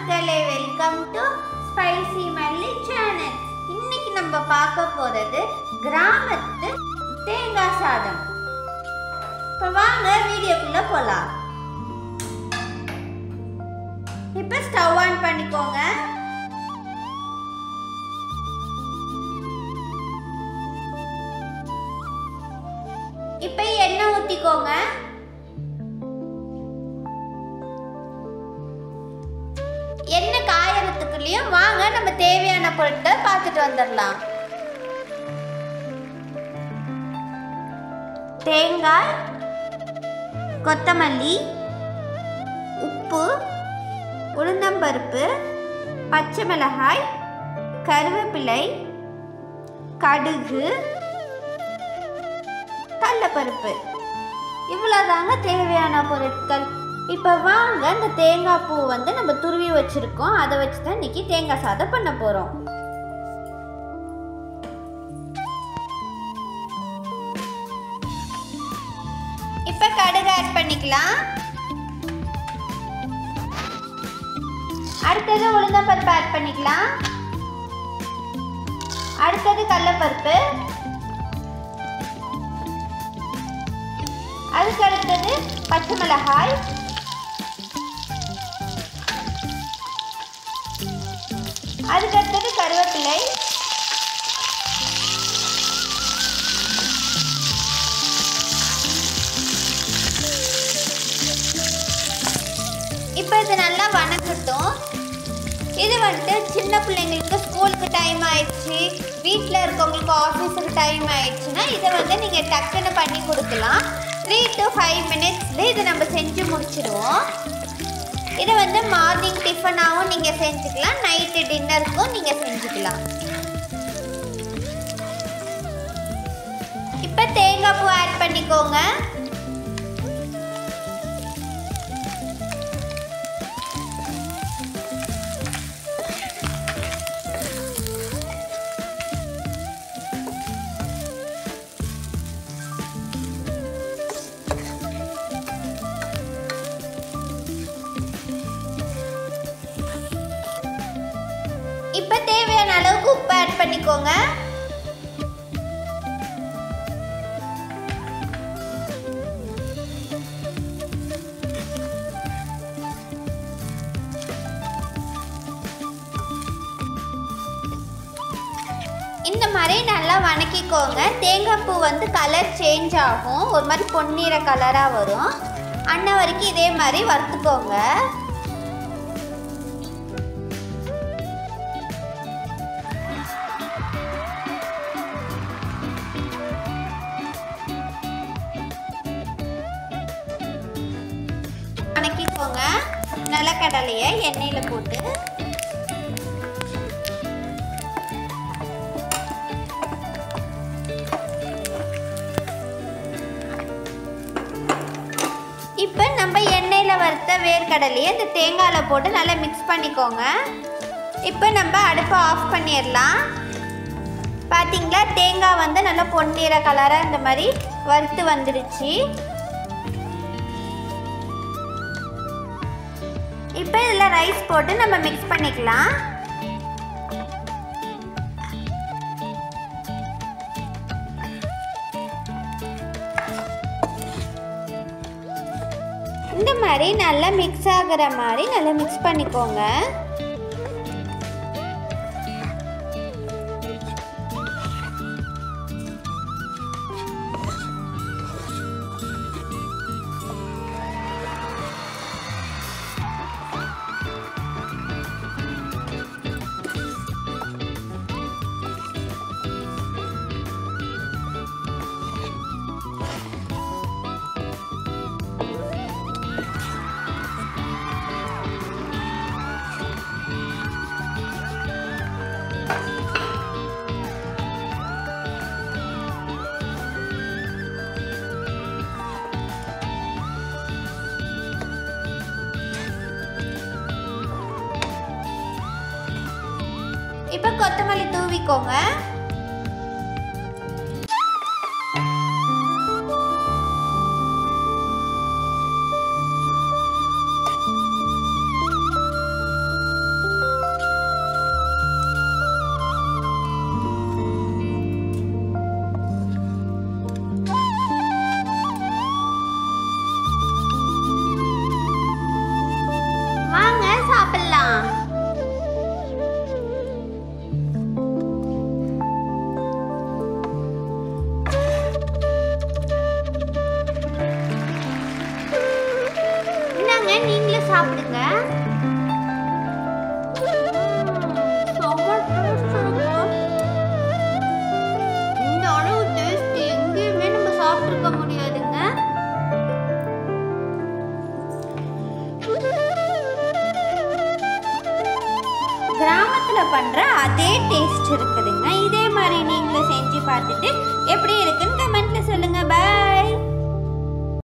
மக்களே, welcome to spicy மல்லி channel. இன்னைக்கு நம்ம பார்க்க போறது கிராமத்து தேங்காய் சாதம். இப்போ வாங்க வீடியோக்குள்ள போலாம். இப்போ ஸ்டவ் ஆன் பண்ணிக்கோங்க. இப்போ எண்ணெய் ஊத்திக்கோங்க. எண்ணெய் காயறதுக்குள்ளேயும் வாங்க நம்ம தேவையான பொருட்கள் பார்த்துட்டு வந்துடலாம். தேங்காய், கொத்தமல்லி, உப்பு, உளுந்தம்பருப்பு, பச்சை மிளகாய், கருவேப்பிலை, கடுகு, கடலைப்பருப்பு, இவ்வளோதாங்க தேவையான பொருட்கள். இப்போ வாங்க இந்த தேங்காய் பூ நம்ம துருவி வச்சிருக்கோம், அதை வச்சு தான் இன்னைக்கு தேங்காய் சாதம் பண்ண போறோம். இப்போ கடுகு ஆட் பண்ணிக்கலாம். அடுத்தது உளுந்தம்பருப்பு ஆட் பண்ணிக்கலாம். அடுத்தது கடலைப்பருப்பு, அதுக்கு அடுத்தது பச்சை மிளகாய், அதுக்கு அடுத்தது கருவேப்பிலை, இப்போ இது நல்லா வணக்கட்டும். இது சின்ன பிள்ளைங்களுக்கு ஸ்கூலுக்கு டைம் ஆயிடுச்சு, வீட்டில் இருக்கவங்களுக்கு ஆஃபீஸுக்கு டைம் ஆயிடுச்சுன்னா இதை நீங்கள் டக்குன்னு பண்ணி கொடுக்கலாம். 3 to 5 minutes இதை நம்ம செஞ்சு முடிச்சிடுவோம். இதை மார்னிங் டிஃபனாகவும் நீங்கள் செஞ்சுக்கலாம், நைட்டு டின்னருக்கும் நீங்கள் செஞ்சுக்கலாம். இப்போ தேங்காய் பூ ஆட் பண்ணிக்கோங்க. இப்போ தேவையான அளவுக்கு உப்பு ஆட் பண்ணிக்கோங்க. இந்த மாதிரி நல்லா வணக்கிக்கோங்க. தேங்காய் பூ கலர் சேஞ்ச் ஆகும், ஒரு மாதிரி பொன்னிற கலராக வரும். அன்ன வரைக்கும் இதே மாதிரி வறுத்துக்கோங்க. வணக்கிக்கோங்க. நிலக்கடலையை எண்ணெயில் போட்டு இப்போ நம்ம எண்ணெயில் வறுத்த வேர்க்கடலையை இந்த தேங்காயில் போட்டு நல்லா மிக்ஸ் பண்ணிக்கோங்க. இப்போ நம்ம அடுப்பை ஆஃப் பண்ணிடலாம். பார்த்தீங்களா, தேங்காய் நல்லா பொன்னிற கலராக இந்த மாதிரி வறுத்து வந்துடுச்சு. இப்போ இதில் ரைஸ் போட்டு நம்ம மிக்ஸ் பண்ணிக்கலாம். இந்த மாதிரி நல்லா மிக்ஸ் ஆகிற மாதிரி நல்லா மிக்ஸ் பண்ணிக்கோங்க. இப்போ கொத்தமல்லி தூவிக்கோங்க. இந்தாங்க நீங்களும் சாப்பிடுங்க. இந்த அளவு டேஸ்ட் எங்கேயுமே நம்ம சாப்பிட்டுருக்க முடியாதுங்க. கிராமத்துல பண்ற அதே டேஸ்ட் இருக்குதுங்க. இதே மாதிரி நீங்களும் செஞ்சு பார்த்துட்டு எப்படி இருக்குன்னு கமெண்ட்ல சொல்லுங்க. பை.